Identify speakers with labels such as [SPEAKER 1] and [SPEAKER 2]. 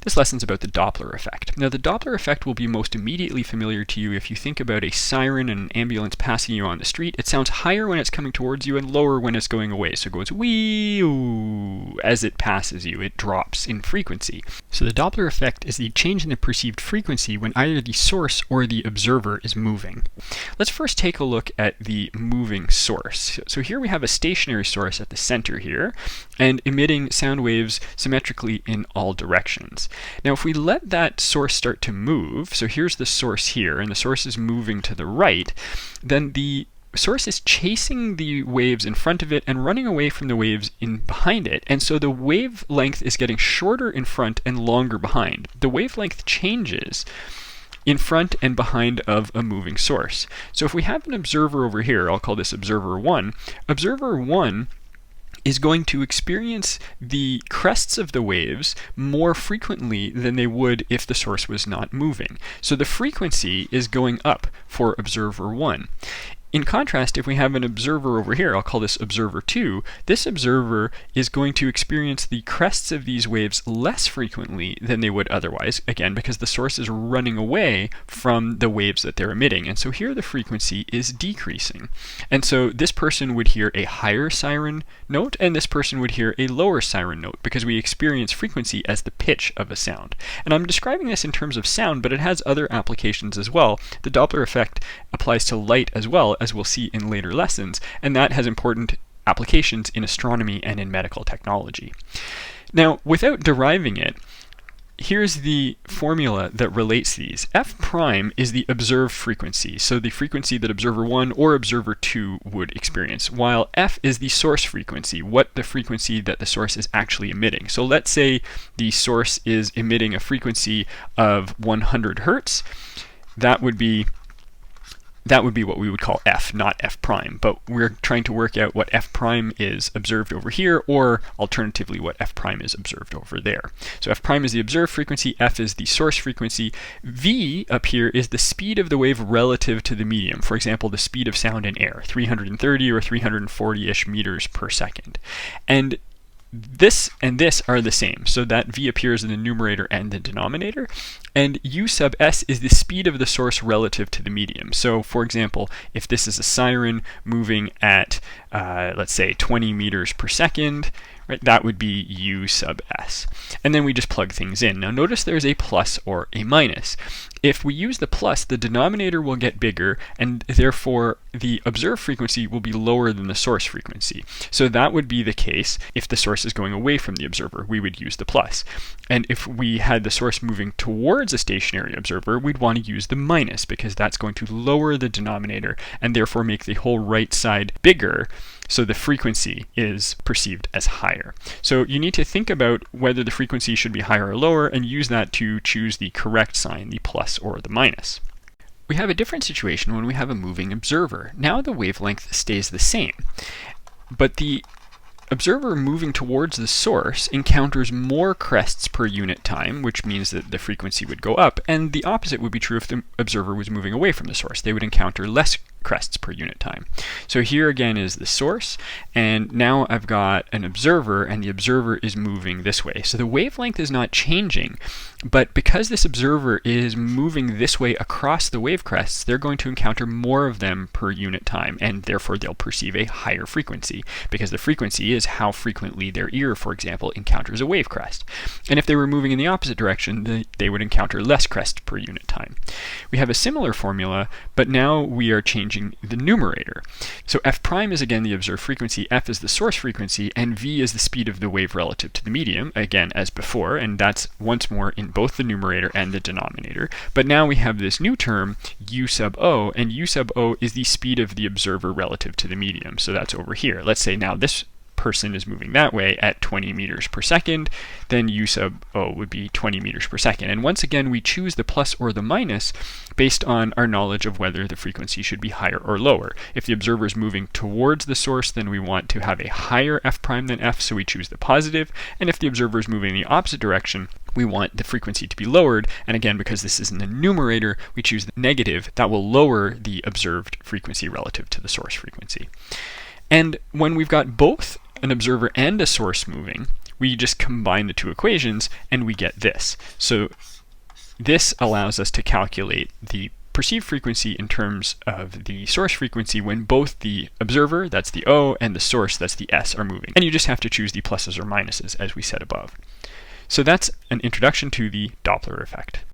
[SPEAKER 1] This lesson's about the Doppler effect. Now, the Doppler effect will be most immediately familiar to you if you think about a siren and an ambulance passing you on the street. It sounds higher when it's coming towards you and lower when it's going away. So it goes wee-oo as it passes you. It drops in frequency. So the Doppler effect is the change in the perceived frequency when either the source or the observer is moving. Let's first take a look at the moving source. So here we have a stationary source at the center here, and emitting sound waves symmetrically in all directions. Now if we let that source start to move, so here's the source here, and the source is moving to the right, then the source is chasing the waves in front of it and running away from the waves in behind it, and so the wavelength is getting shorter in front and longer behind. The wavelength changes in front and behind of a moving source. So if we have an observer over here, I'll call this observer 1, observer 1 is going to experience the crests of the waves more frequently than they would if the source was not moving. So the frequency is going up for observer 1. In contrast, if we have an observer over here, I'll call this observer 2, this observer is going to experience the crests of these waves less frequently than they would otherwise, again, because the source is running away from the waves that they're emitting. And so here the frequency is decreasing. And so this person would hear a higher siren note, and this person would hear a lower siren note, because we experience frequency as the pitch of a sound. And I'm describing this in terms of sound, but it has other applications as well. The Doppler effect applies to light as well, as we'll see in later lessons, and that has important applications in astronomy and in medical technology. Now, without deriving it, here's the formula that relates these. F prime is the observed frequency, so the frequency that observer 1 or observer 2 would experience, while F is the source frequency, the frequency that the source is actually emitting. So let's say the source is emitting a frequency of 100 hertz. That would be what we would call F, not F prime, but we're trying to work out what F prime is observed over here, or alternatively what F prime is observed over there. So F prime is the observed frequency, F is the source frequency, V up here is the speed of the wave relative to the medium. For example, the speed of sound in air, 330 or 340-ish meters per second. And this and this are the same, so that V appears in the numerator and the denominator, and U sub S is the speed of the source relative to the medium. So for example, if this is a siren moving at let's say 20 meters per second, right, that would be U sub S. And then we just plug things in. Now notice there's a plus or a minus. If we use the plus, the denominator will get bigger, and therefore the observed frequency will be lower than the source frequency. So that would be the case if the source is going away from the observer, we would use the plus. And if we had the source moving towards a stationary observer, we'd want to use the minus, because that's going to lower the denominator and therefore make the whole right side bigger, so the frequency is perceived as higher. So you need to think about whether the frequency should be higher or lower, and use that to choose the correct sign, the plus or the minus. We have a different situation when we have a moving observer. Now the wavelength stays the same, but the observer moving towards the source encounters more crests per unit time, which means that the frequency would go up, and the opposite would be true if the observer was moving away from the source. They would encounter less crests per unit time. So here again is the source, and now I've got an observer, and the observer is moving this way. So the wavelength is not changing, but because this observer is moving this way across the wave crests, they're going to encounter more of them per unit time, and therefore they'll perceive a higher frequency, because the frequency is how frequently their ear, for example, encounters a wave crest. And if they were moving in the opposite direction, they would encounter less crests per unit time. We have a similar formula, but now we are changing the numerator. So F prime is again the observed frequency, F is the source frequency, and V is the speed of the wave relative to the medium, again as before, and that's once more in both the numerator and the denominator. But now we have this new term, U sub O, and U sub O is the speed of the observer relative to the medium. So that's over here. Let's say now this person is moving that way at 20 meters per second, then U sub O would be 20 meters per second. And once again, we choose the plus or the minus based on our knowledge of whether the frequency should be higher or lower. If the observer is moving towards the source, then we want to have a higher F prime than F, so we choose the positive. And if the observer is moving in the opposite direction, we want the frequency to be lowered, and again, because this is in the numerator, we choose the negative. That will lower the observed frequency relative to the source frequency. And when we've got both an observer and a source moving, we just combine the two equations and we get this. So this allows us to calculate the perceived frequency in terms of the source frequency when both the observer, that's the O, and the source, that's the S, are moving. And you just have to choose the pluses or minuses as we said above. So that's an introduction to the Doppler effect.